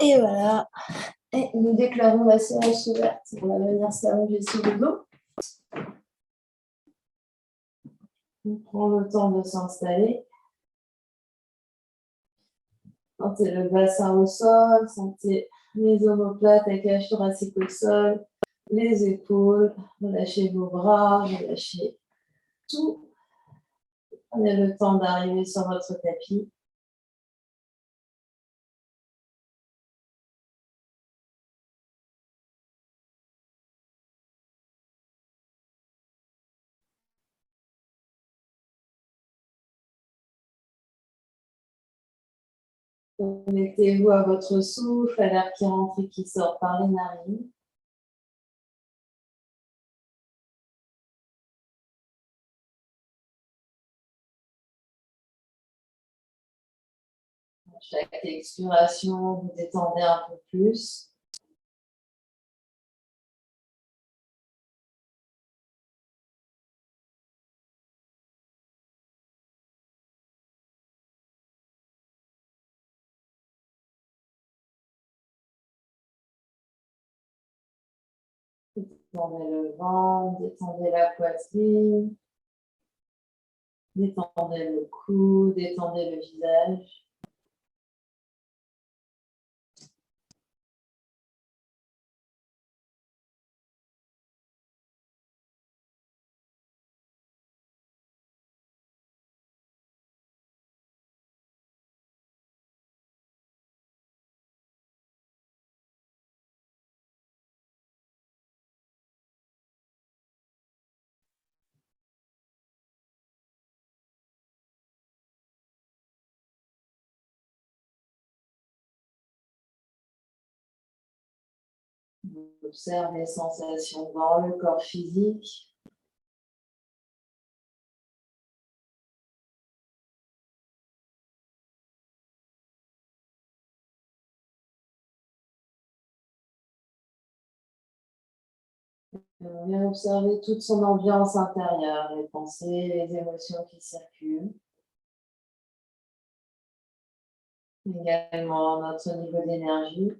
Et voilà. Et nous déclarons la séance ouverte. On va venir s'allonger sur le dos. On prend le temps de s'installer. Sentez le bassin au sol, sentez les omoplates avec cage thoracique au sol, les épaules, relâchez vos bras, relâchez tout. Prenez le temps d'arriver sur votre tapis. Connectez-vous à votre souffle, à l'air qui rentre et qui sort par les narines. À chaque expiration, vous détendez un peu plus. Détendez le ventre, détendez la poitrine, détendez le cou, détendez le visage. Observe les sensations dans le corps physique. On vient observer toute son ambiance intérieure, les pensées, les émotions qui circulent. Également notre niveau d'énergie.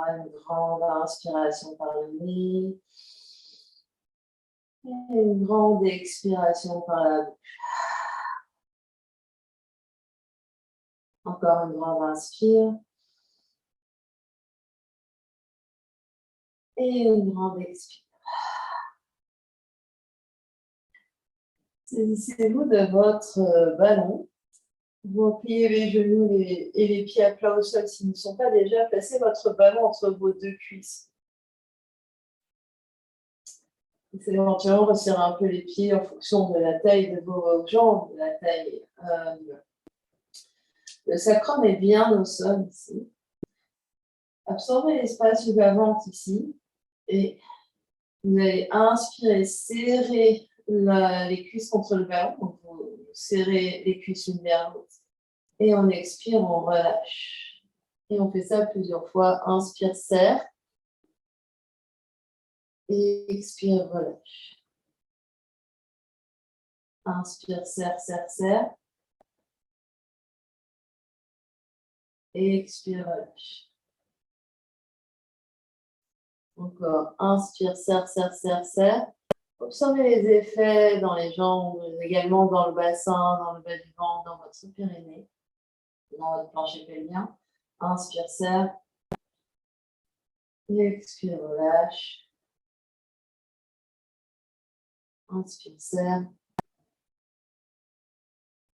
Une grande inspiration par le nez. Et une grande expiration par la bouche. Encore une grande inspire. Et une grande expire. Saisissez-vous de votre ballon. Vous pliez les genoux et les pieds à plat au sol s'ils ne sont pas déjà. Placez votre ballon entre vos deux cuisses. C'est éventuellement resserrer un peu les pieds en fonction de la taille de vos jambes, de la taille. Le sacrum est bien au sol ici. Absorbez l'espace du bas-ventre ici. Et vous allez inspirer, serrer les cuisses contre le ballon. Donc vous serrez les cuisses l'une vers l'autre. Et on expire, on relâche. Et on fait ça plusieurs fois. Inspire, serre. Et expire, relâche. Inspire, serre, serre, serre. Et expire, relâche. Encore. Inspire, serre, serre, serre, serre. Observez les effets dans les jambes, également dans le bassin, dans le bas du ventre, dans votre périnée, dans votre plancher pelvien. Inspire, serre. Et expire, relâche. Inspire, serre.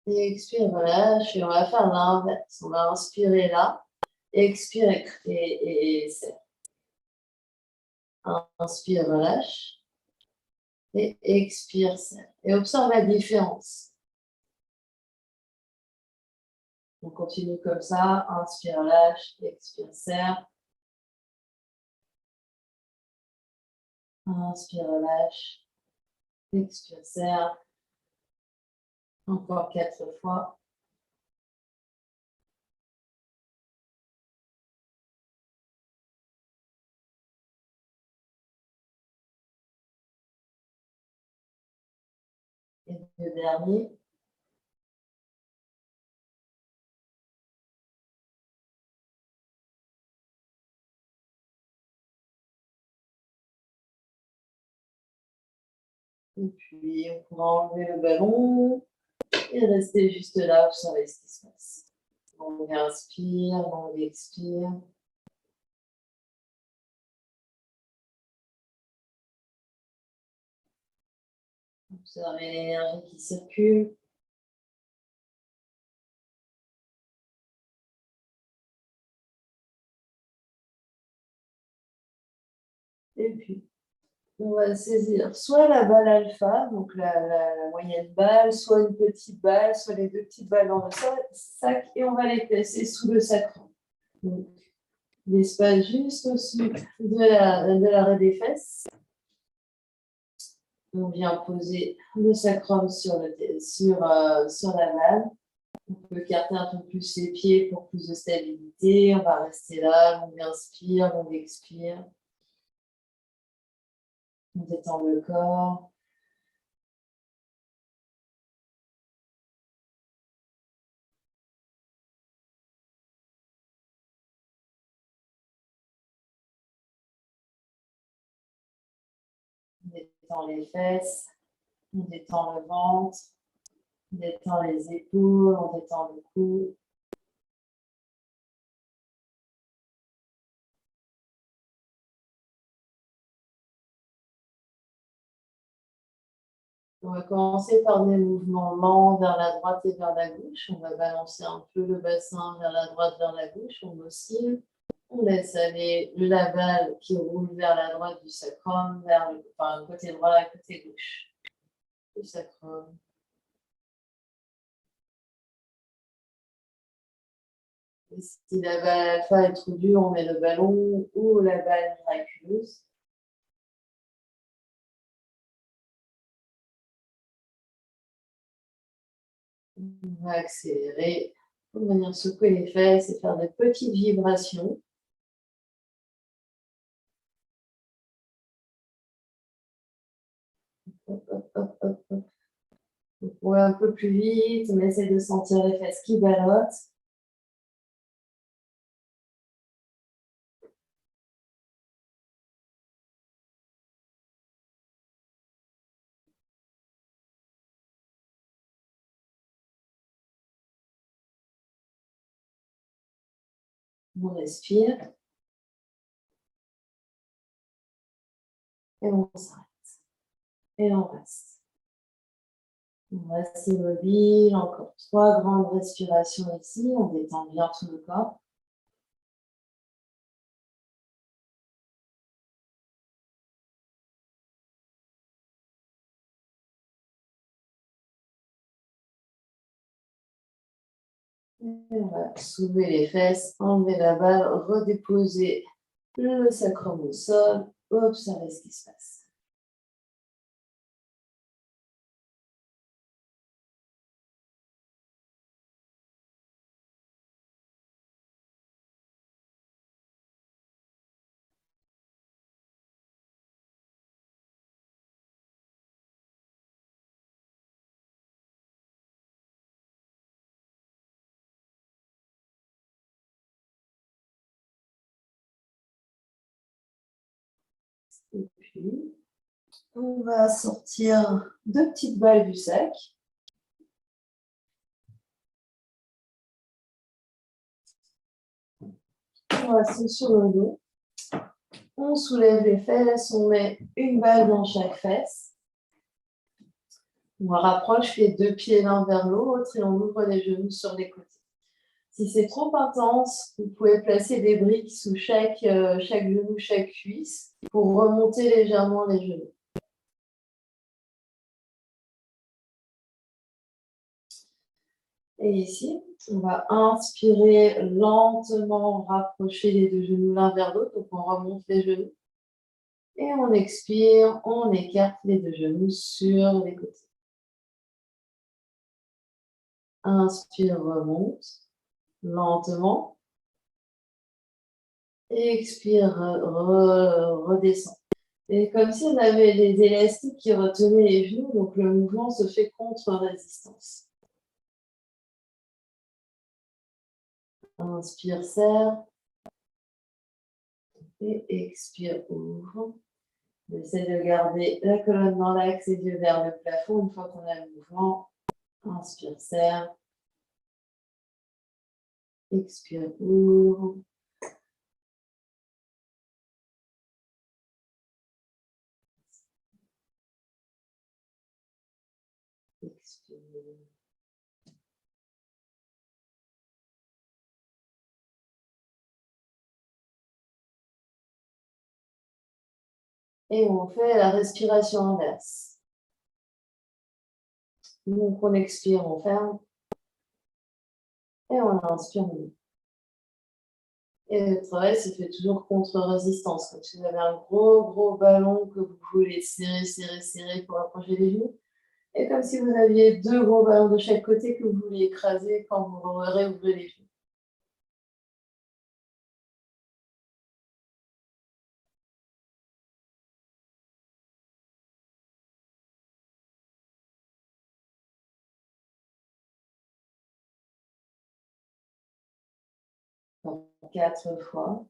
Et expire, relâche. Et on va faire l'inverse. On va inspirer là. Expire et serre. Inspire, relâche. Et expire, serre. Et observe la différence. On continue comme ça. Inspire, relâche. Expire, serre. Inspire, relâche. Expire, serre. Encore 4 fois. Et le dernier. Et puis, on pourra enlever le ballon et rester juste là, observer ce qui se passe. Longue inspire, longue expire. Observez l'énergie qui circule. Et puis, on va saisir soit la balle alpha, donc la moyenne balle, soit une petite balle, soit les deux petites balles dans le sac, et on va les placer sous le sacrum. Donc, l'espace juste au-dessus de l'arrêt des fesses. On vient poser le sacrum sur la balle. On peut écarter un peu plus les pieds pour plus de stabilité. On va rester là, on inspire, on expire. On détend le corps. On détend les fesses. On détend le ventre. On détend les épaules. On détend le cou. On va commencer par des mouvements lents vers la droite et vers la gauche. On va balancer un peu le bassin vers la droite, vers la gauche. On oscille. On laisse aller la balle qui roule vers la droite du sacrum, vers le côté droit et côté gauche du sacrum. Et si la balle alpha est trop dure, on met le ballon ou la balle miraculeuse. On va accélérer pour venir secouer les fesses et faire des petites vibrations. Hop, hop, hop, hop, hop. On va un peu plus vite, on essaie de sentir les fesses qui ballottent. On respire. Et on s'arrête. Et on reste. On reste immobile. Encore 3 grandes respirations ici. On détend bien tout le corps. Et on va soulever les fesses, enlever la balle, redéposer le sacrum au sol, observer ce qui se passe. Et puis, on va sortir 2 petites balles du sac. On reste sur le dos. On soulève les fesses, on met une balle dans chaque fesse. On rapproche les 2 pieds l'un vers l'autre et on ouvre les genoux sur les côtés. Si c'est trop intense, vous pouvez placer des briques sous chaque genou, chaque cuisse pour remonter légèrement les genoux. Et ici, on va inspirer lentement, rapprocher les 2 genoux l'un vers l'autre, donc on remonte les genoux. Et on expire, on écarte les deux genoux sur les côtés. Inspire, remonte lentement. Expire, redescend. Et comme si on avait des élastiques qui retenaient les genoux, donc le mouvement se fait contre résistance. Inspire, serre. Et expire, ouvre. On essaie de garder la colonne dans l'axe, les yeux vers le plafond. Une fois qu'on a le mouvement, inspire, serre. Expire, ouvre. Expire. Et on fait la respiration inverse. Donc on expire, on ferme. Et on inspire, on ouvre. Et le travail se fait toujours contre résistance. Comme si vous avez un gros ballon que vous voulez serrer pour approcher les genoux. Et comme si vous aviez deux gros ballons de chaque côté que vous voulez écraser quand vous réouvrez les genoux. Donc, 4 fois.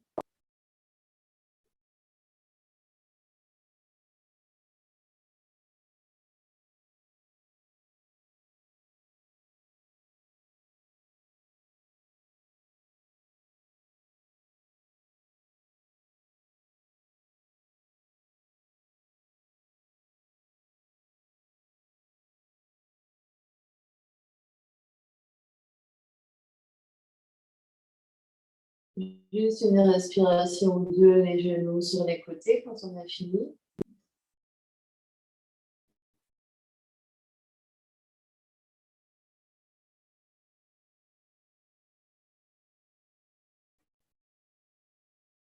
Juste une respiration ou deux, les genoux sur les côtés quand on a fini.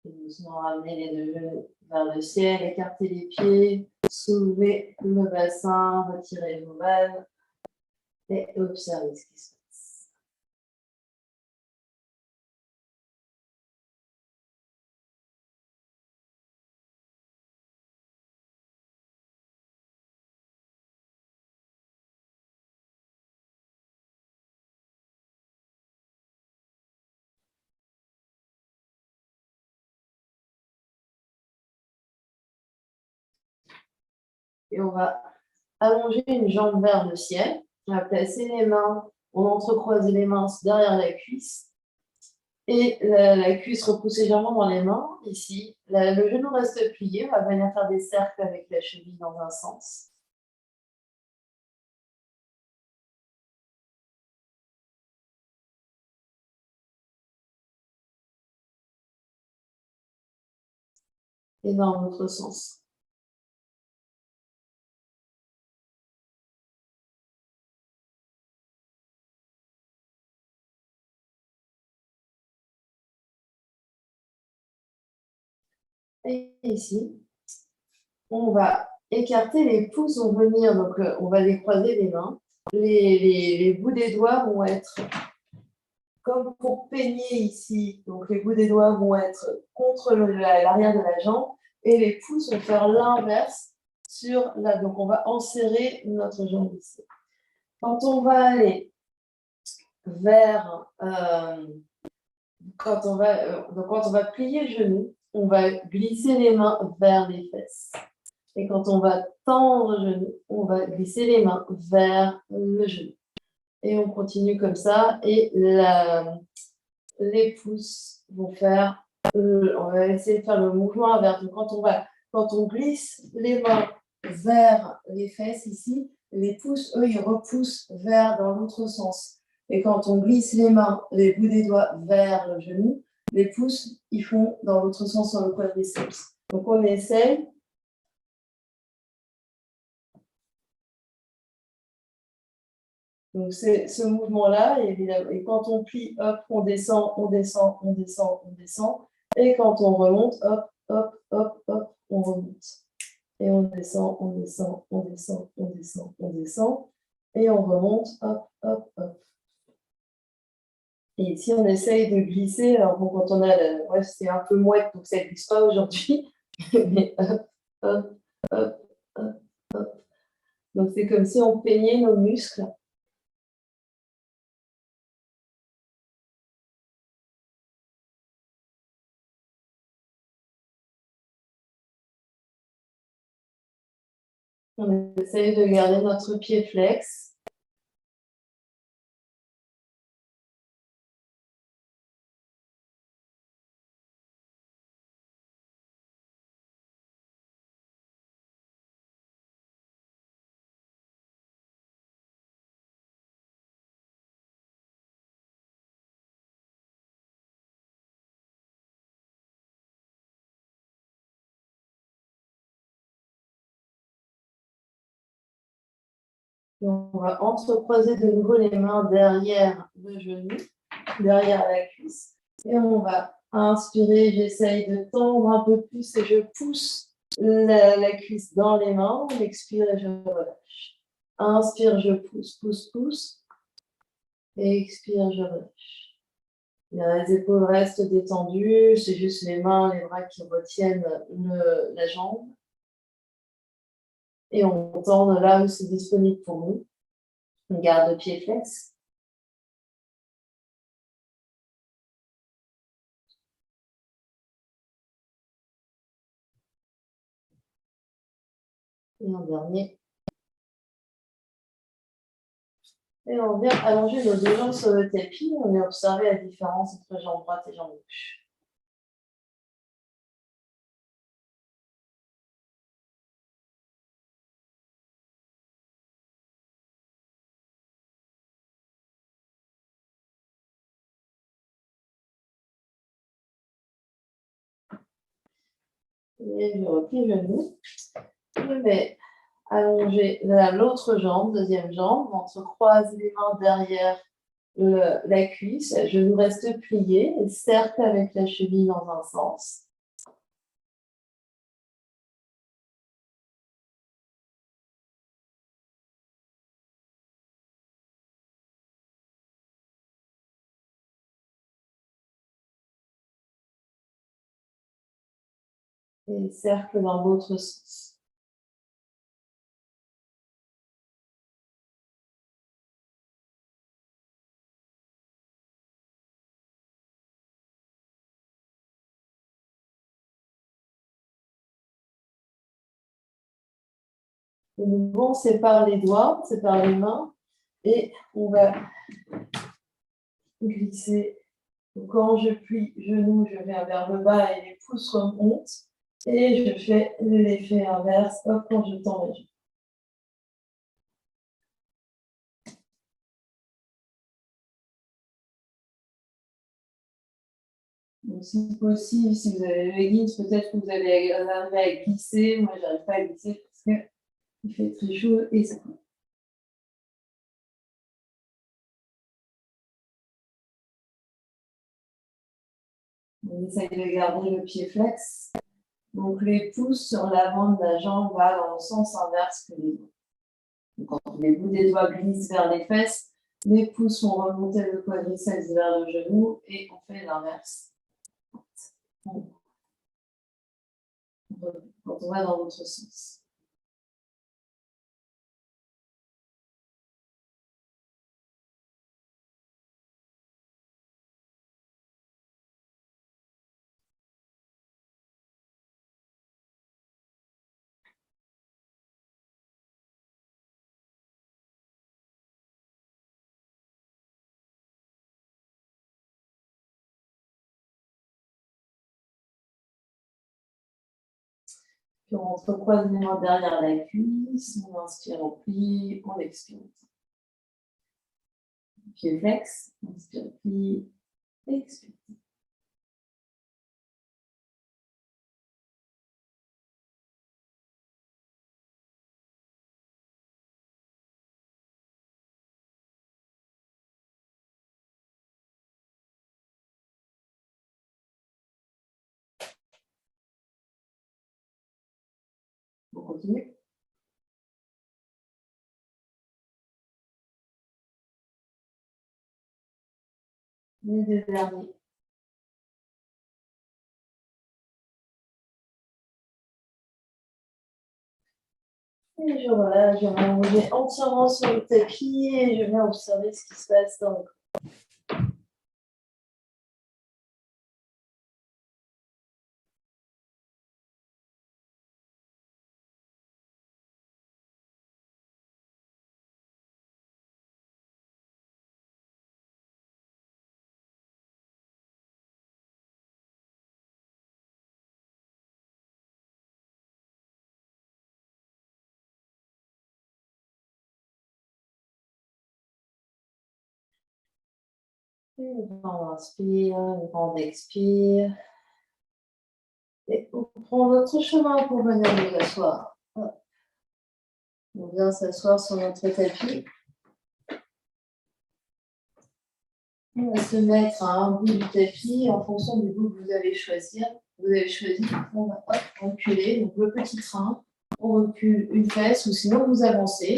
Et doucement ramener les deux genoux vers le ciel, écarter les pieds, soulever le bassin, retirer vos balles et observer ce qui se passe. Et on va allonger une jambe vers le ciel. On va placer les mains, on entrecroise les mains derrière la cuisse. Et la cuisse repousse légèrement dans les mains. Ici, le genou reste plié. On va venir faire des cercles avec la cheville dans un sens. Et dans l'autre sens. Et ici, on va écarter les pouces, vont venir, donc on va les croiser les mains. Les bouts des doigts vont être comme pour peigner ici. Donc les bouts des doigts vont être contre l'arrière de la jambe et les pouces vont faire l'inverse sur la. Donc on va enserrer notre jambe ici. Quand on va aller vers quand on va plier le genou, on va glisser les mains vers les fesses. Et quand on va tendre le genou, on va glisser les mains vers le genou. Et on continue comme ça. Et les pouces vont faire, on va essayer de faire le mouvement inverse. Donc quand on glisse les mains vers les fesses ici, les pouces, eux, ils repoussent dans l'autre sens. Et quand on glisse les mains, les bouts des doigts vers le genou, les pouces, ils font dans l'autre sens sur le quadriceps. Donc on essaye. Donc c'est ce mouvement-là, et quand on plie, hop, on descend, on descend, on descend, on descend. Et quand on remonte, hop, hop, hop, hop, on remonte. Et on descend, on descend, on descend, on descend, on descend. Et on remonte, hop, hop, hop. Et ici, on essaye de glisser. Alors, bon, quand on a ouais, c'est un peu mouette, donc ça ne glisse pas aujourd'hui. Mais hop, hop, hop, hop, hop. Donc, c'est comme si on peignait nos muscles. On essaye de garder notre pied flex. Et on va entrecroiser de nouveau les mains derrière le genou, derrière la cuisse. Et on va inspirer, j'essaye de tendre un peu plus et je pousse la cuisse dans les mains. On expire et je relâche. Inspire, je pousse, pousse, pousse. Et expire, je relâche. Les épaules restent détendues, c'est juste les mains, les bras qui retiennent la jambe. Et on tend là où c'est disponible pour nous. On garde le pied flex. Et en dernier. Et on vient allonger nos deux jambes sur le tapis. On vient observer la différence entre jambe droite et jambe gauche. Et je replie le genou. Je vais allonger l'autre jambe, deuxième jambe. On se croise les mains derrière la cuisse. Le genou reste plié et cercle avec la cheville dans un sens. Et cercle dans l'autre sens. De nouveau, on sépare les doigts, on sépare les mains et on va glisser. Quand je plie genou, je viens vers le bas et les pouces remontent. Et je fais l'effet inverse, hop, quand je tends les genoux. Donc, si possible, si vous avez le leggings, peut-être que vous allez arriver à glisser. Moi, je n'arrive pas à glisser parce qu'il fait très chaud et ça coule. On essaye de garder le pied flex. Donc, les pouces sur l'avant de la jambe va dans le sens inverse que les doigts. Donc, quand les bouts des doigts glissent vers les fesses, les pouces vont remonter le quadriceps vers le genou et on fait l'inverse. Quand on va dans l'autre sens. Puis on entrecroise les mains derrière la cuisse, on inspire, on plie, on expire. Pied flex, inspire, plie, expire. On continue. Les deux derniers. Et je relâche, je vais m'enlever entièrement sur le tapis et je viens observer ce qui se passe dans le corps. Une grande inspire, une grande expire. Et on prend notre chemin pour venir nous asseoir. On vient s'asseoir sur notre tapis. On va se mettre à un bout du tapis en fonction du bout que vous allez choisir. Vous avez choisi, on va reculer. Donc le petit train, on recule une fesse ou sinon vous avancez.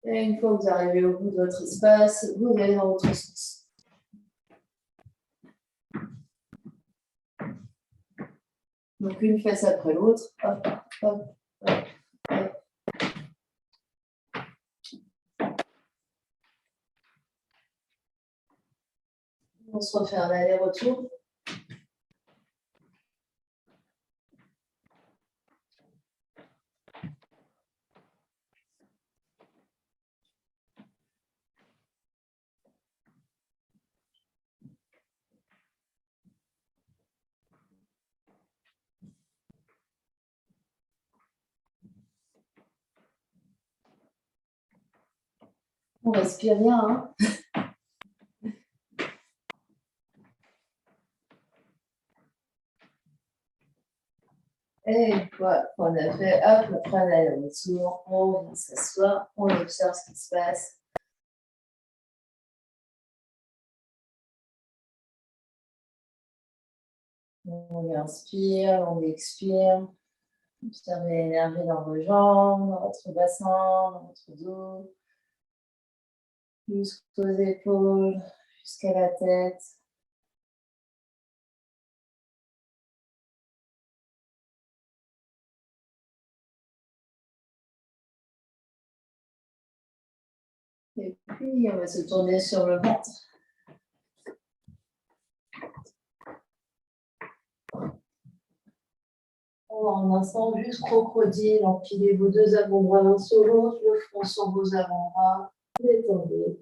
Et une fois que vous arrivez au bout de votre espace, vous allez dans votre sens. Donc une fesse après l'autre. Hop, hop, hop, hop. On se refait un aller-retour. On respire bien, hein. Et une fois qu'on a fait, hop, on prend l'aller-retour, on vient s'asseoir, on observe ce qui se passe. On inspire, on expire. Observez l'énergie dans vos jambes, dans votre bassin, dans votre dos, jusqu'aux épaules, jusqu'à la tête. Et puis, on va se tourner sur le ventre. En un instant, juste crocodile, empilez vos deux avant-bras l'un sur l'autre, le front sur vos avant-bras, détendez.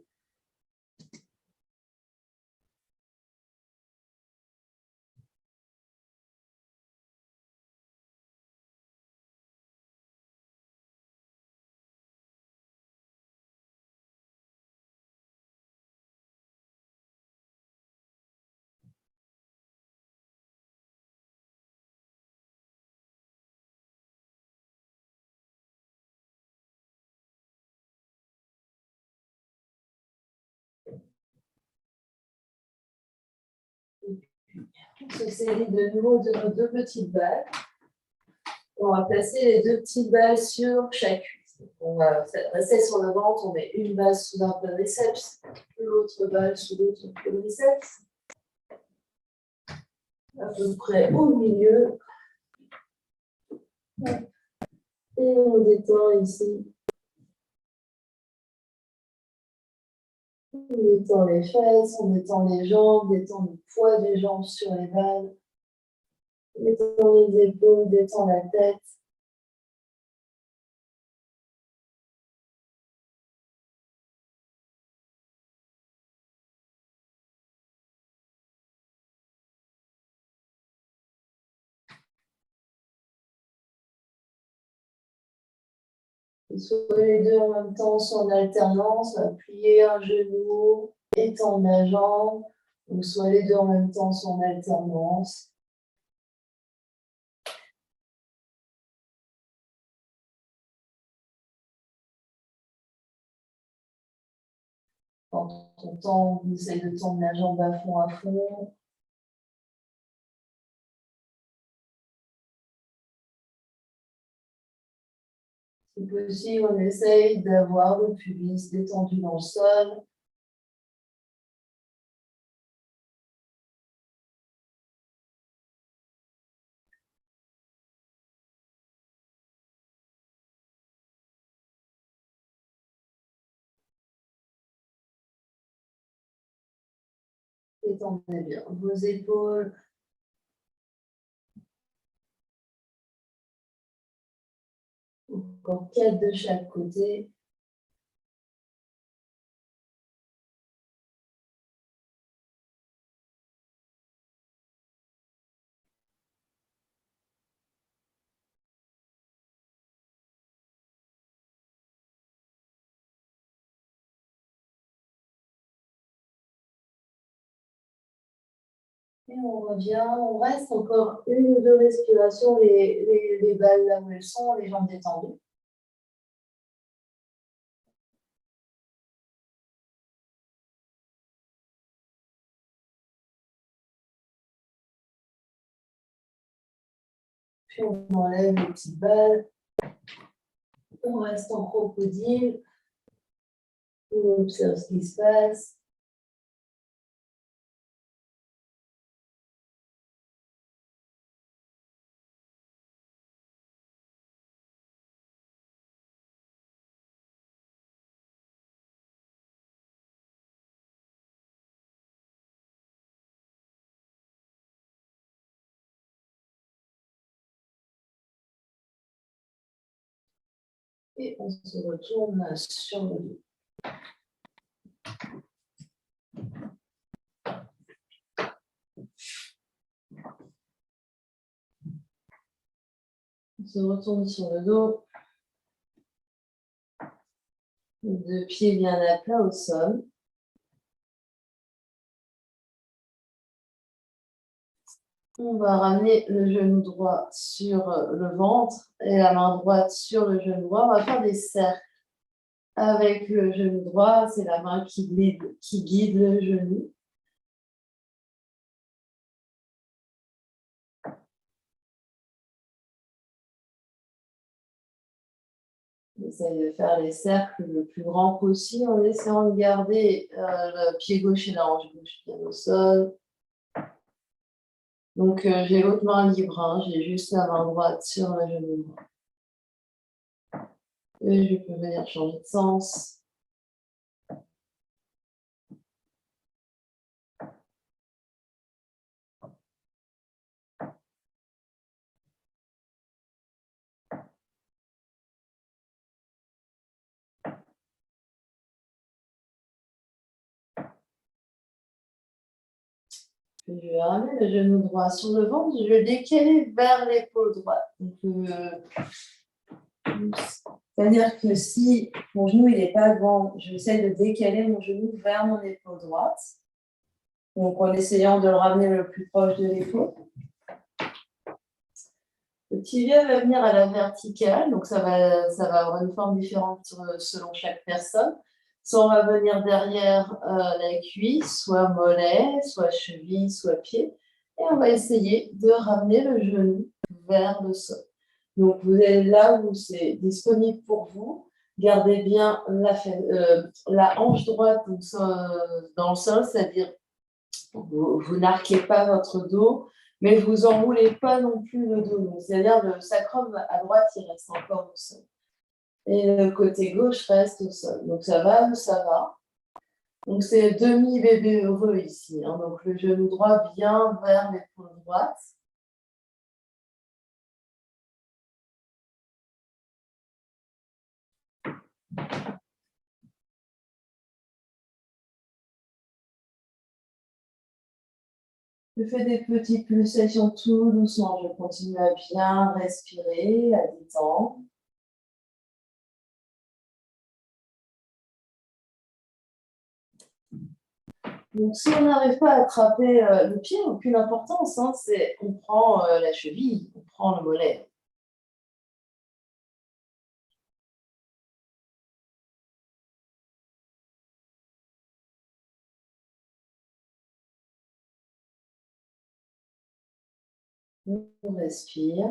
On se saisit de nouveau de nos deux petites balles. On va placer les deux petites balles sur chaque cuisse. On va rester sur le ventre, on met une balle sous un quadriceps, l'autre balle sous l'autre quadriceps. À peu près au milieu. Et on détend ici. On détend les fesses, on détend les jambes, on détend le poids des jambes sur les balles. On détend les épaules, on détend la tête. Soit les deux en même temps, soit en alternance, on va plier un genou, étendre la jambe, ou soit les deux en même temps, soit en alternance. Quand on tend, on essaye de tendre la jambe à fond à fond. Si possible, on essaye d'avoir le pubis détendu dans le sol. Détendez bien vos épaules. Encore 4 de chaque côté. Et on revient, on reste encore une ou deux respirations, les balles là où elles sont, les jambes détendues. Puis on enlève les petites balles. On reste en crocodile. On observe ce qui se passe. Et on se retourne sur le dos. On se retourne sur le dos. Les deux pieds bien à plat au sol. On va ramener le genou droit sur le ventre et la main droite sur le genou droit. On va faire des cercles avec le genou droit. C'est la main qui guide le genou. On essaye de faire les cercles le plus grand possible en essayant de garder le pied gauche et la hanche gauche bien au sol. Donc, j'ai l'autre main libre, hein, j'ai juste la main droite sur le genou droit. Et je peux venir changer de sens. Je vais ramener le genou droit sur le ventre, je vais décaler vers l'épaule droite. C'est-à-dire que si mon genou n'est pas devant, je vais essayer de décaler mon genou vers mon épaule droite. Donc en essayant de le ramener le plus proche de l'épaule. Le tibia va venir à la verticale, donc ça va avoir une forme différente selon chaque personne. Soit on va venir derrière la cuisse, soit mollet, soit cheville, soit pied. Et on va essayer de ramener le genou vers le sol. Donc vous êtes là où c'est disponible pour vous. Gardez bien la hanche droite dans le sol, c'est-à-dire vous n'arquez pas votre dos, mais vous n'enroulez pas non plus le dos. C'est-à-dire le sacrum à droite, il reste encore au sol. Et le côté gauche reste au sol. Donc ça va ou ça va. Donc c'est demi-bébé heureux ici. Hein. Donc le genou droit bien vers l'épaule droite. Je fais des petites pulsations tout doucement. Je continue à bien respirer, à détendre. Donc, si on n'arrive pas à attraper le pied, aucune importance. Hein, on prend la cheville, on prend le mollet. On respire.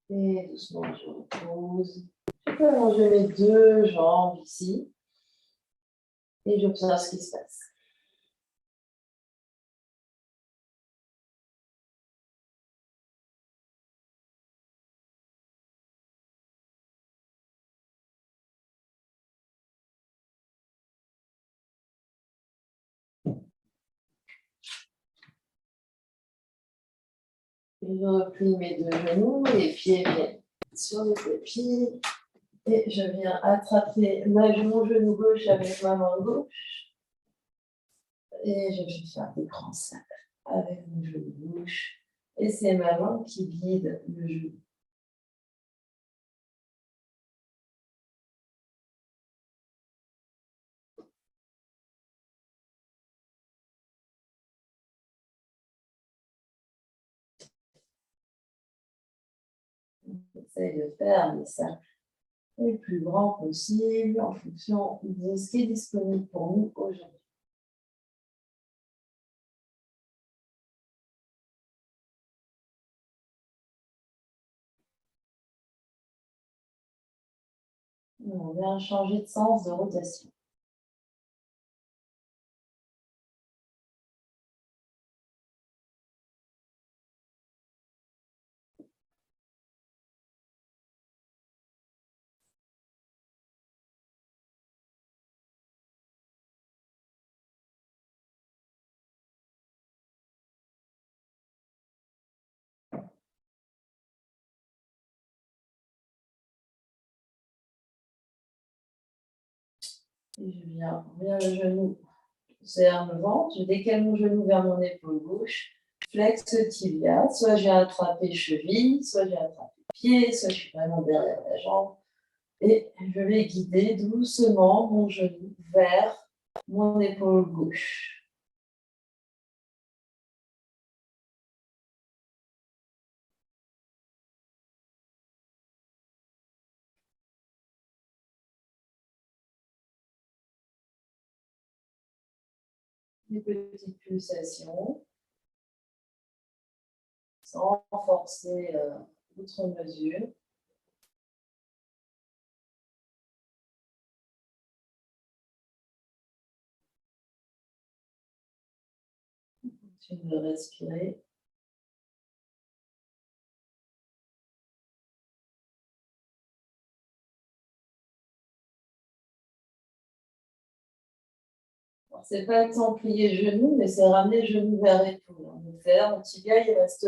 Et doucement, je repose. Je peux allonger mes deux jambes ici. Et j'observe ce qui se passe. Je replie mes deux genoux, les pieds viennent sur le tapis. Et je viens attraper mon genou gauche avec ma main gauche. Et je vais faire des grands cercles avec mon genou gauche. Et c'est ma main qui guide le genou. On essaye de faire des cercles les plus grands possibles en fonction de ce qui est disponible pour nous aujourd'hui. On vient changer de sens de rotation. Et je viens le genou vers le ventre, je décale mon genou vers mon épaule gauche, flex le tibia, soit j'ai attrapé cheville, soit j'ai attrapé pied, soit je suis vraiment derrière la jambe. Et je vais guider doucement mon genou vers mon épaule gauche. Des petites pulsations, sans forcer outre mesure. Continue de respirer. C'est pas tant plier le genou, mais c'est ramener le genou vers l'épaule. Donc là, mon tibia, il reste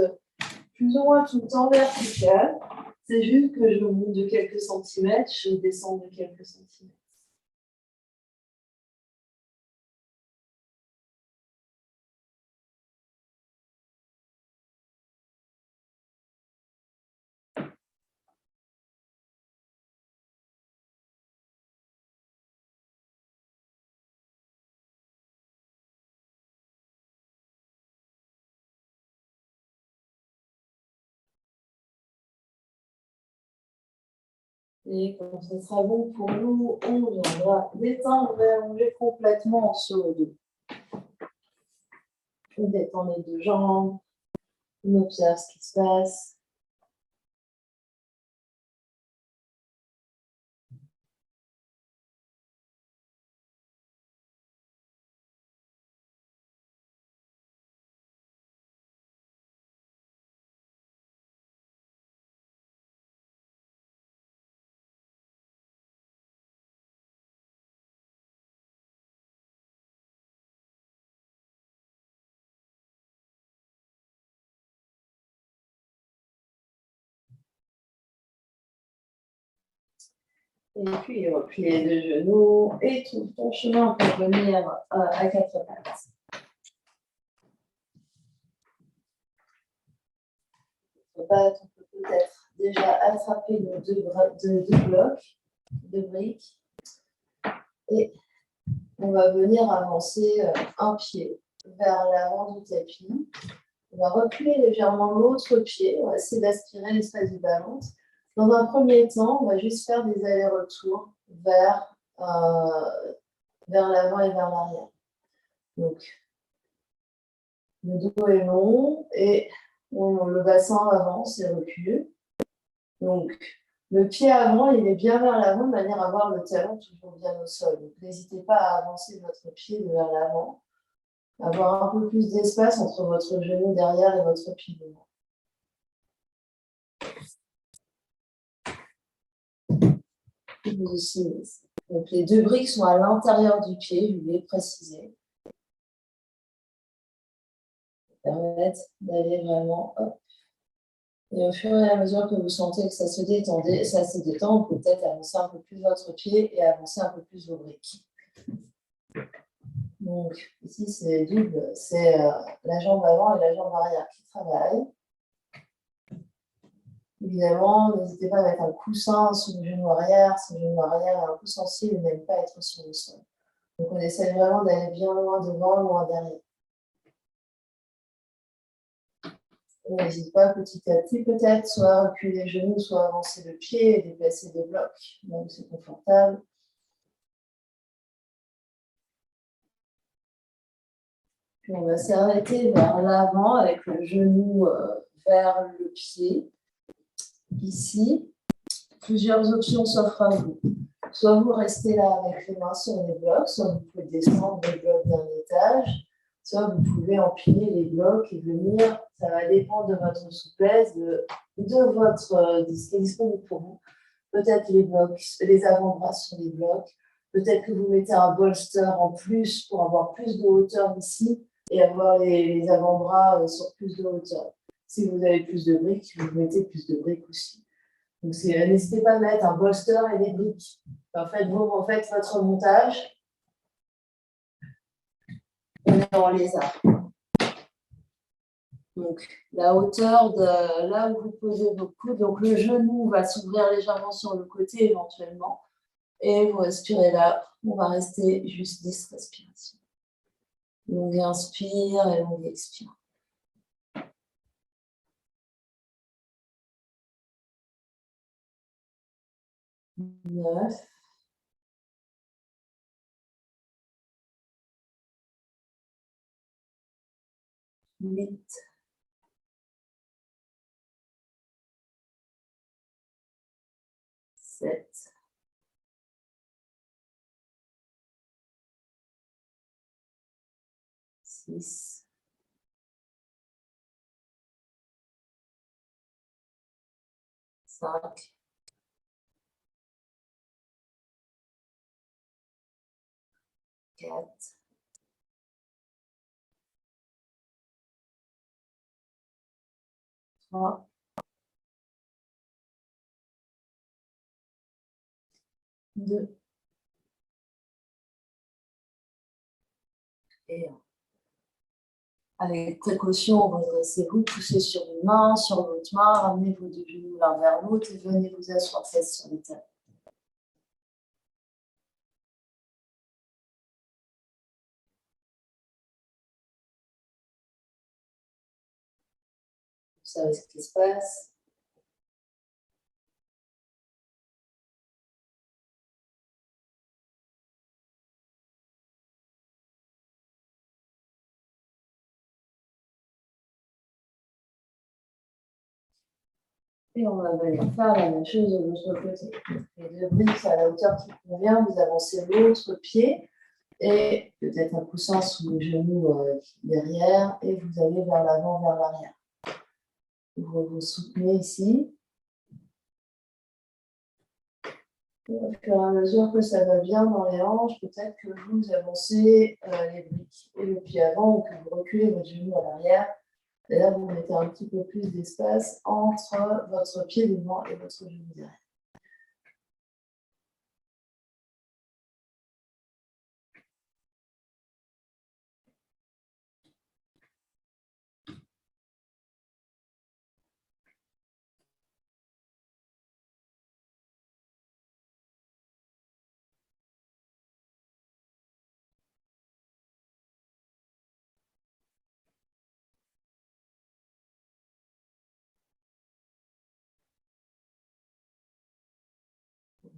plus ou moins tout le temps vertical. C'est juste que je monte de quelques centimètres, je descends de quelques centimètres. Et quand ce sera bon pour nous, on viendra détendre et allonger complètement sur le dos. On détend les deux jambes, on observe ce qui se passe. Et puis, replie les deux genoux et trouve ton chemin pour venir à quatre pattes. On peut peut-être déjà attraper nos deux blocs, deux briques. Et on va venir avancer un pied vers l'avant du tapis. On va reculer légèrement l'autre pied. On va essayer d'aspirer l'espace du balance. Dans un premier temps, on va juste faire des allers-retours vers l'avant et vers l'arrière. Donc, le dos est long et le bassin avance et recule. Donc, le pied avant, il est bien vers l'avant de manière à avoir le talon toujours bien au sol. Donc, n'hésitez pas à avancer votre pied vers l'avant, avoir un peu plus d'espace entre votre genou derrière et votre pied devant. Donc, les deux briques sont à l'intérieur du pied, je voulais préciser. Permettre d'aller vraiment, hop. Et au fur et à mesure que vous sentez que ça se détend, vous pouvez peut-être avancer un peu plus votre pied et avancer un peu plus vos briques. Donc, ici, c'est double, c'est la jambe avant et la jambe arrière qui travaillent. Évidemment, n'hésitez pas à mettre un coussin sous le genou arrière. Si le genou arrière est un peu sensible, il n'aime pas être sur le sol. Donc, on essaie vraiment d'aller bien loin devant, loin derrière. N'hésite pas petit à petit, peut-être, soit reculer les genoux, soit avancer le pied et déplacer des blocs. Donc, c'est confortable. Puis, on va s'arrêter vers l'avant avec le genou vers le pied. Ici, plusieurs options s'offrent à vous. Soit vous restez là avec les mains sur les blocs, soit vous pouvez descendre les blocs d'un étage, soit vous pouvez empiler les blocs et venir. Ça va dépendre de votre souplesse, de ce qui est disponible pour vous. Peut-être les blocs, les avant-bras sur les blocs. Peut-être que vous mettez un bolster en plus pour avoir plus de hauteur ici et avoir les avant-bras sur plus de hauteur. Si vous avez plus de briques, vous mettez plus de briques aussi. Donc, n'hésitez pas à mettre un bolster et des briques. En fait, vous faites votre montage. On est en lézard. Donc, la hauteur de là où vous posez vos coudes, donc le genou va s'ouvrir légèrement sur le côté éventuellement. Et vous respirez là. On va rester juste 10 respirations. Longue inspire et longue expire. 9. 8. 7. 6. 5. 4. 3. 2. Et 1. Avec précaution, redressez-vous, poussez sur une main, sur l'autre main, ramenez vos deux genoux l'un vers l'autre et venez vous asseoir fesse sur les talons. Vous savez ce qui se passe. Et on va venir faire la même chose de l'autre côté. Les deux briques à la hauteur qui convient, vous avancez l'autre pied et peut-être un coussin sous le genou derrière et vous allez vers l'avant, vers l'arrière. Vous vous soutenez ici. Et au fur et à mesure que ça va bien dans les hanches, peut-être que vous avancez les briques et le pied avant ou que vous reculez votre genou à l'arrière. Et là, vous mettez un petit peu plus d'espace entre votre pied devant et votre genou derrière.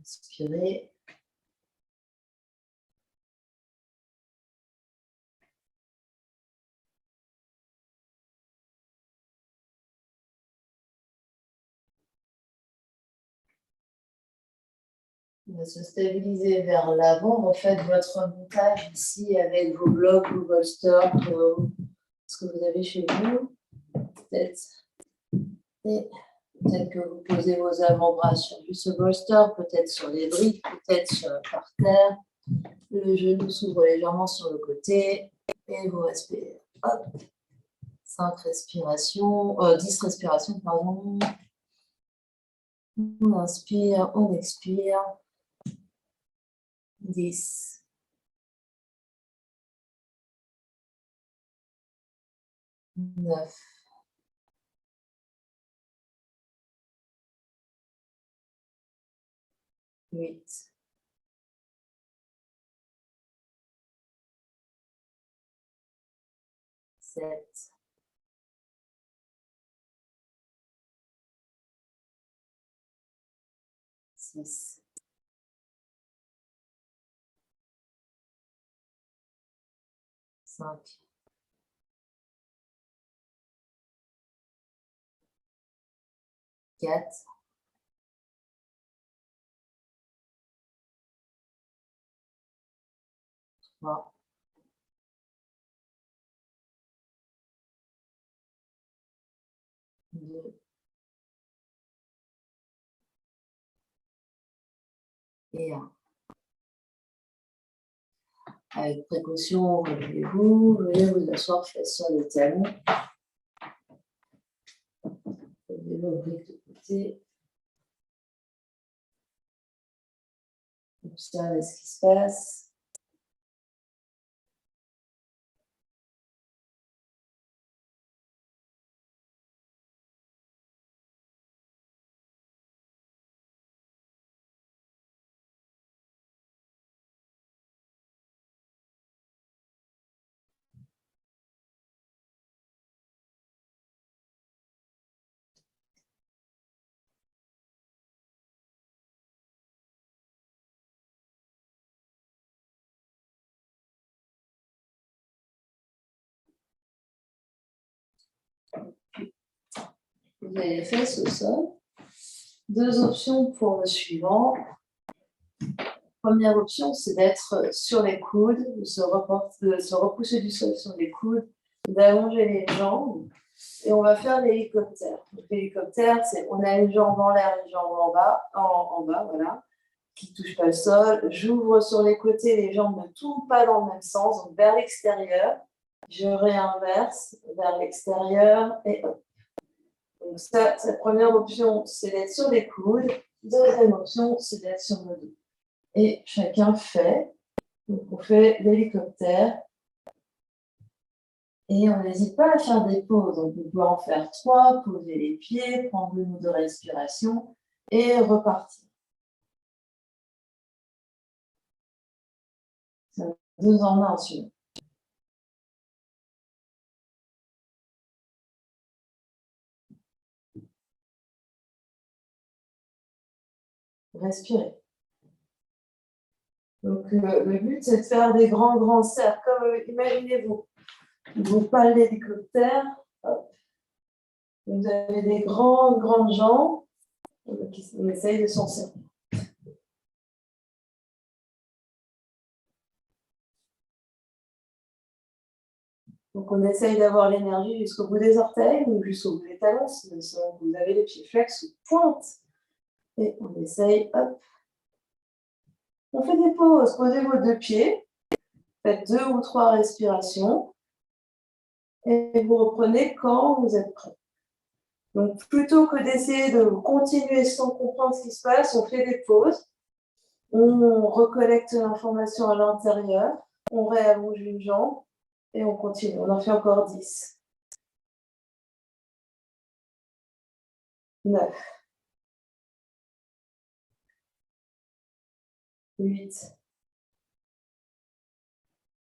Inspirez. On va se stabiliser vers l'avant. Refaites votre montage ici avec vos blocs, vos bolsters, ce que vous avez chez vous. Peut-être. Et peut-être que vous posez vos avant-bras sur ce bolster, peut-être sur les briques, peut-être par terre. Le genou s'ouvre légèrement sur le côté et vous respirez. Hop. 5 respirations, 10 respirations, pardon. On inspire, on expire. 10. 9. 8. 7. 6. 5. 4. 3. 2. Et 1. Avec précaution, relevez-vous, veuillez vous asseoir face sur les talons. Levez vos briques de côté. Observez ce qui se passe. Vous avez les fesses au sol. 2 options pour le suivant. Première option, c'est d'être sur les coudes, de se repousser du sol sur les coudes, d'allonger les jambes. Et on va faire l'hélicoptère. L'hélicoptère, c'est on a une jambe en l'air, une jambe en bas, voilà, qui ne touche pas le sol. J'ouvre sur les côtés, les jambes ne tournent pas dans le même sens, donc vers l'extérieur. Je réinverse vers l'extérieur et hop. Donc ça, cette première option, c'est d'être sur les coudes. Deuxième option, c'est d'être sur le dos. Et chacun fait. Donc on fait l'hélicoptère. Et on n'hésite pas à faire des pauses. On peut en faire 3, poser les pieds, prendre 1 ou 2 respirations et repartir. C'est 2 en 1 celui-là. Respirez. Donc le but, c'est de faire des grands cercles. Comme imaginez-vous, vous parlez d'hélicoptère. Vous avez des grandes jambes. On essaye de s'en servir. Donc, on essaye d'avoir l'énergie jusqu'au bout des orteils ou jusqu'au bout des talons, si vous avez les pieds flex ou pointe. Et on essaye, hop. On fait des pauses. Posez vos 2 pieds. Faites 2 ou 3 respirations. Et vous reprenez quand vous êtes prêt. Donc, plutôt que d'essayer de continuer sans comprendre ce qui se passe, on fait des pauses. On recollecte l'information à l'intérieur. On réallonge une jambe. Et on continue. On en fait encore 10. 9. 8.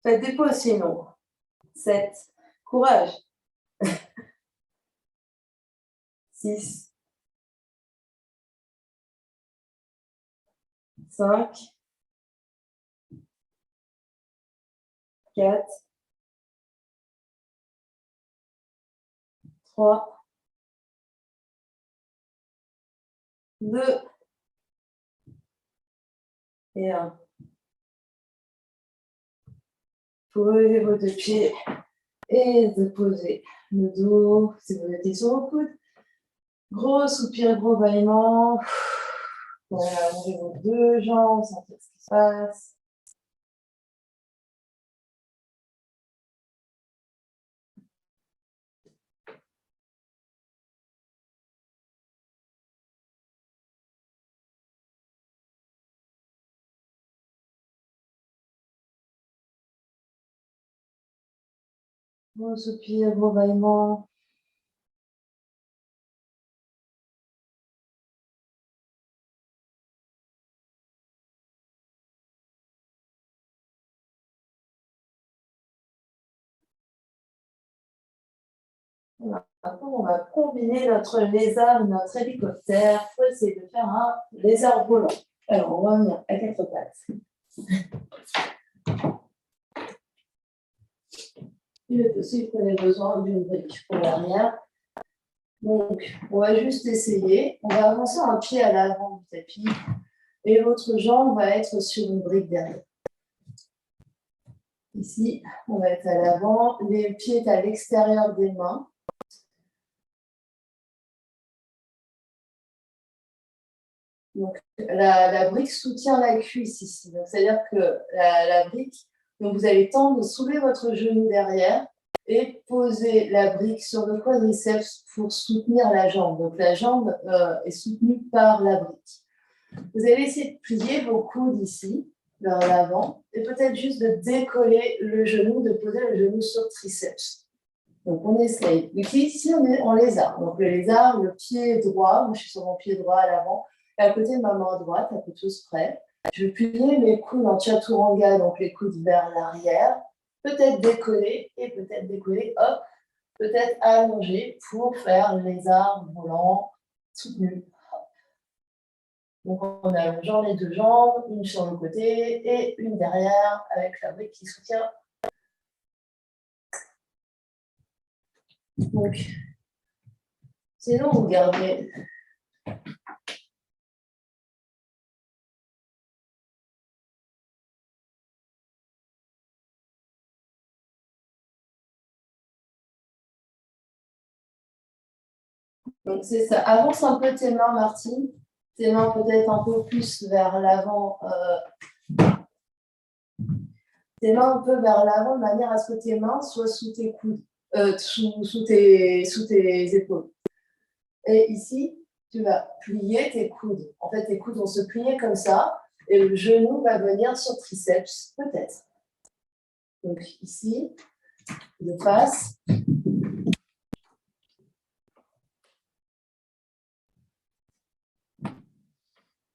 Faites des pauses sinon. 7. Courage. 6. 5, 4, 3, 2 et 1. Posez vos deux pieds et déposez le dos si vous êtes sur vos coudes. Gros soupir, gros bâillement. Voilà, allongez vos deux jambes, sentez ce qui se passe. Gros soupir, gros bâillement. Voilà. Maintenant, on va combiner notre lézard et notre hélicoptère pour essayer de faire un lézard volant. Alors, on va venir à quatre pattes. Il est possible qu'on ait besoin d'une brique pour l'arrière. Donc, on va juste essayer. On va avancer un pied à l'avant du tapis et l'autre jambe va être sur une brique derrière. Ici, on va être à l'avant, les pieds à l'extérieur des mains. Donc, la brique soutient la cuisse ici. C'est-à-dire que la brique, donc vous avez le temps de soulever votre genou derrière et poser la brique sur le quadriceps pour soutenir la jambe. Donc, la jambe est soutenue par la brique. Vous allez essayer de plier vos coudes ici, vers l'avant, et peut-être juste de décoller le genou, de poser le genou sur le triceps. Donc, on essaye. Ici, on est en lézard. Donc, le lézard, le pied droit, moi je suis sur mon pied droit à l'avant, et à côté de ma main droite, un peu tous près. Je vais plier mes coudes en chaturanga, donc les coudes vers l'arrière, peut-être décoller, et peut-être décoller, hop, peut-être allonger pour faire lézard volant soutenu. Donc, on a allongeant les deux jambes, une sur le côté et une derrière avec la brique qui soutient. Donc, sinon, vous gardez donc, c'est ça. Avance un peu tes mains, Martine. Tes mains peut-être un peu plus vers l'avant. Tes mains un peu vers l'avant de manière à ce que tes mains soient sous tes coudes, sous tes épaules. Et ici, tu vas plier tes coudes. En fait, tes coudes vont se plier comme ça et le genou va venir sur triceps, peut-être. Donc ici, je passe.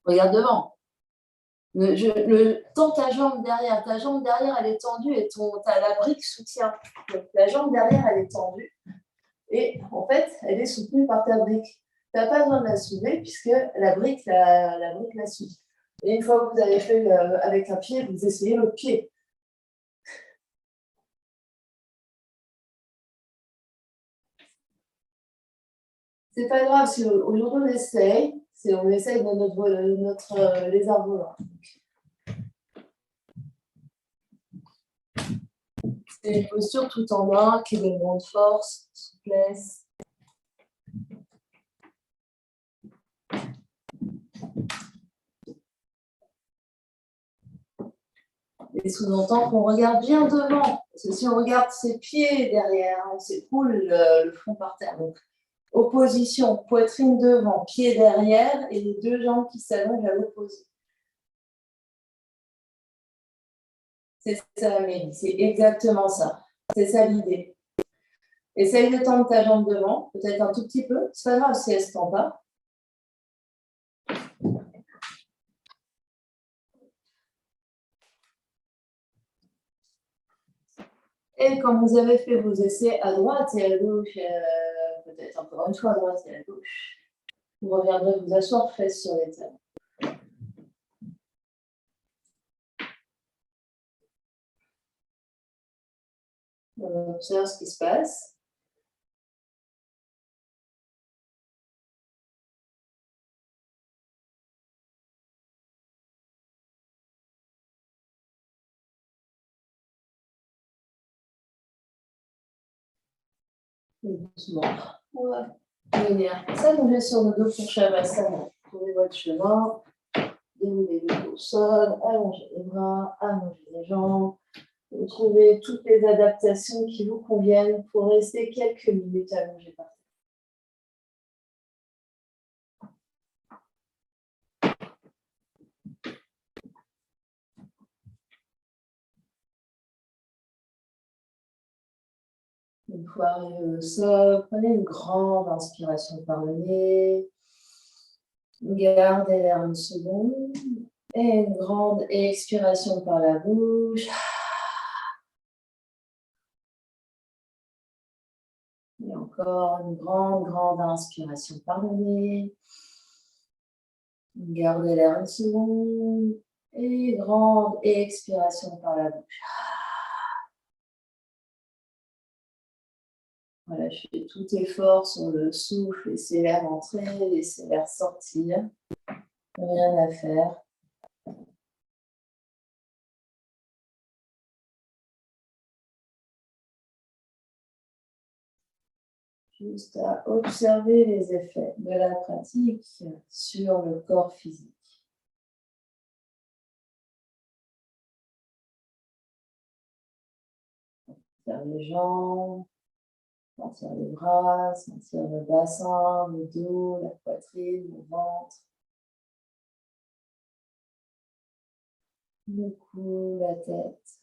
Regarde devant. Tends ta jambe derrière. Ta jambe derrière, elle est tendue et la brique soutient. Donc, la jambe derrière, elle est tendue. Et en fait, elle est soutenue par ta brique. Tu n'as pas besoin de la soulever puisque la brique la soutient. Et une fois que vous avez fait avec un pied, vous essayez l'autre pied. C'est pas grave, si aujourd'hui on essaye de notre lézard volant. C'est une posture tout en main qui demande force, souplesse. Et sous-entend qu'on regarde bien devant. Parce que si on regarde ses pieds derrière, on s'écoule le front par terre. Donc, opposition, poitrine devant, pied derrière et les deux jambes qui s'allongent à l'opposé. C'est ça, Amélie, c'est exactement ça. C'est ça l'idée. Essaye de tendre ta jambe devant, peut-être un tout petit peu. C'est pas grave si elle ne se tend pas. Et quand vous avez fait vos essais à droite et à gauche, peut-être encore une fois à droite et à gauche, vous reviendrez vous asseoir fesses sur les tables. On observe ce qui se passe. Et doucement, on va venir s'allonger sur le dos pour Shavasana. Trouvez votre chemin, déroulez le dos au sol, allongez les bras, allongez les jambes. Vous trouvez toutes les adaptations qui vous conviennent pour rester quelques minutes allongés par terre. Une fois arrivé au sol, prenez une grande inspiration par le nez. Gardez l'air une seconde. Et une grande expiration par la bouche. Et encore une grande inspiration par le nez. Gardez l'air une seconde. Et grande expiration par la bouche. Voilà, je fais tout effort sur le souffle. Laissez l'air entrer, laissez l'air sortir. Rien à faire. Juste à observer les effets de la pratique sur le corps physique. Sentir les jambes, sentir les bras, sentir le bassin, le dos, la poitrine, le ventre, le cou, la tête.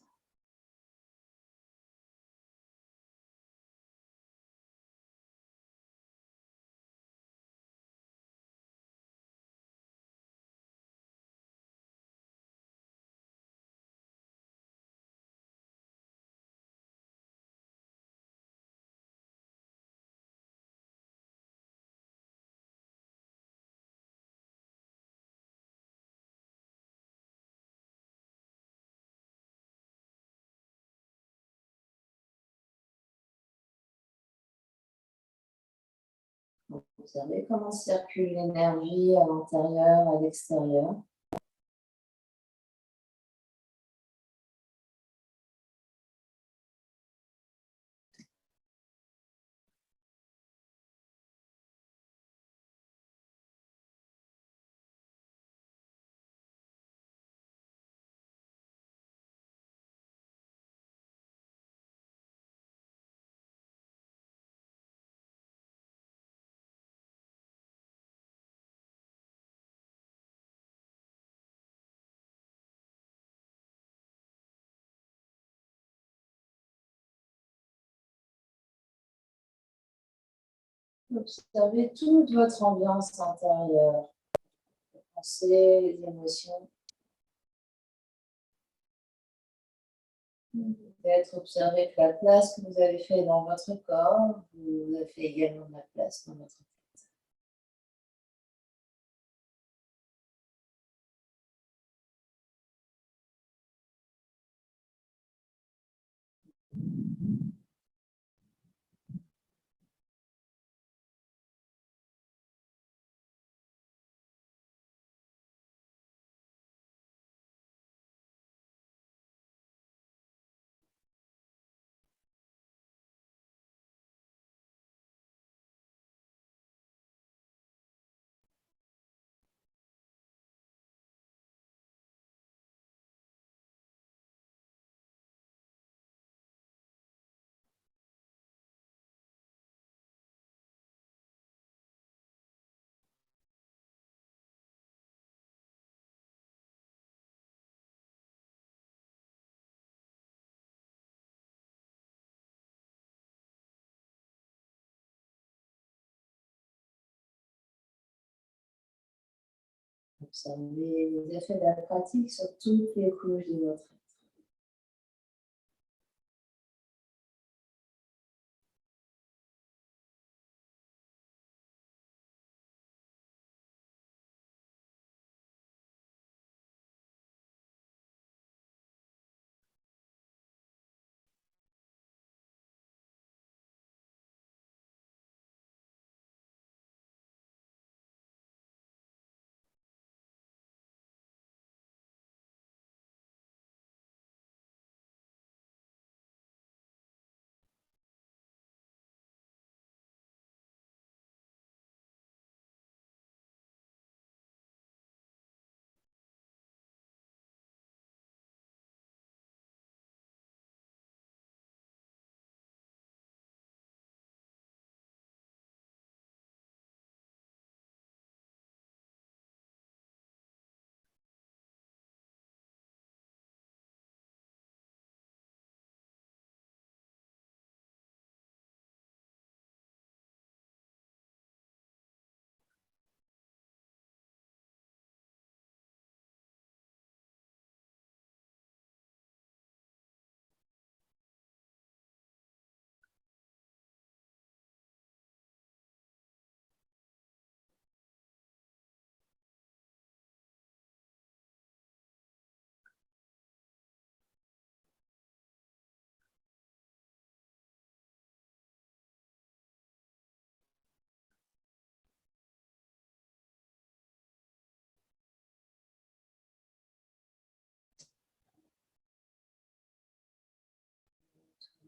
Observez comment circule l'énergie à l'intérieur, à l'extérieur. Observez toute votre ambiance intérieure, les pensées, les émotions. Peut-être observer que la place que vous avez fait dans votre corps, vous avez fait également de la place dans votre tête. Observez les effets de la pratique sur toutes les couches de votre être.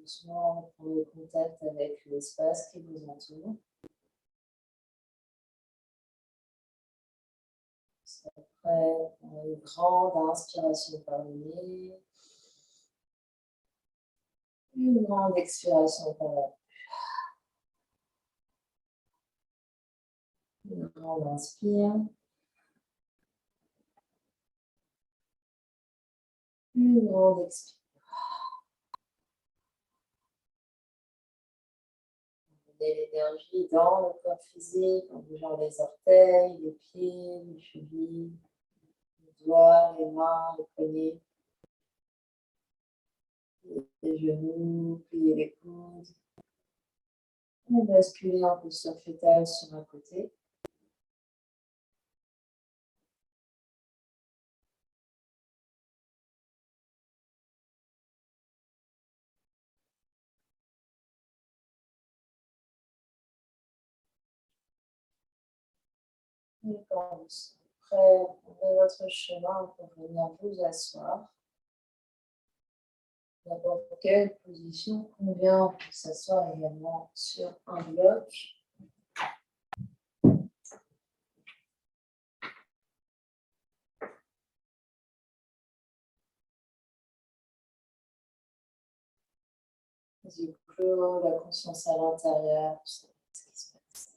doucement prendre contact avec l'espace qui vous entoure. Après, une grande inspiration par le nez. Une grande expiration par la bouche. Une grande inspire. Une grande expire. L'énergie dans le corps physique en bougeant les orteils, les pieds, les chevilles, les doigts, les mains, les poignets, les genoux, plier les coudes. Et basculer en posture fétale sur un côté. Et quand vous serez prêt, prenez votre chemin pour venir vous asseoir. N'importe quelle position convient pour s'asseoir également sur un bloc. Les yeux clos, la conscience à l'intérieur, ce qui se passe.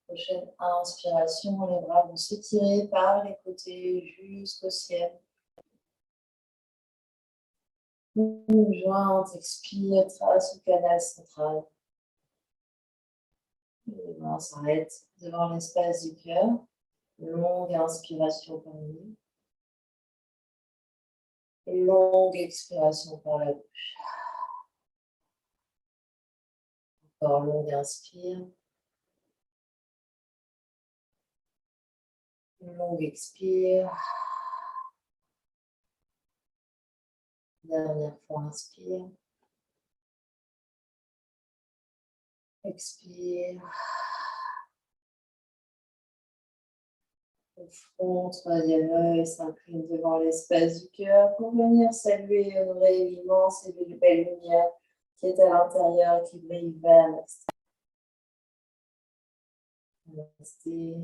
Prochaine inspiration, les bras vont s'étirer par les côtés jusqu'au ciel. Une jointe, expire, trace le canal central. Les mains s'arrêtent devant l'espace du cœur. Longue inspiration par le nez. Longue expiration par la bouche. Encore longue inspire. Longue expire. Dernière fois, inspire. Expire. Le front, troisième œil, s'incline devant l'espace du cœur pour venir saluer et honorer l'immense et belle lumière qui est à l'intérieur, qui brille vers l'extérieur. Restez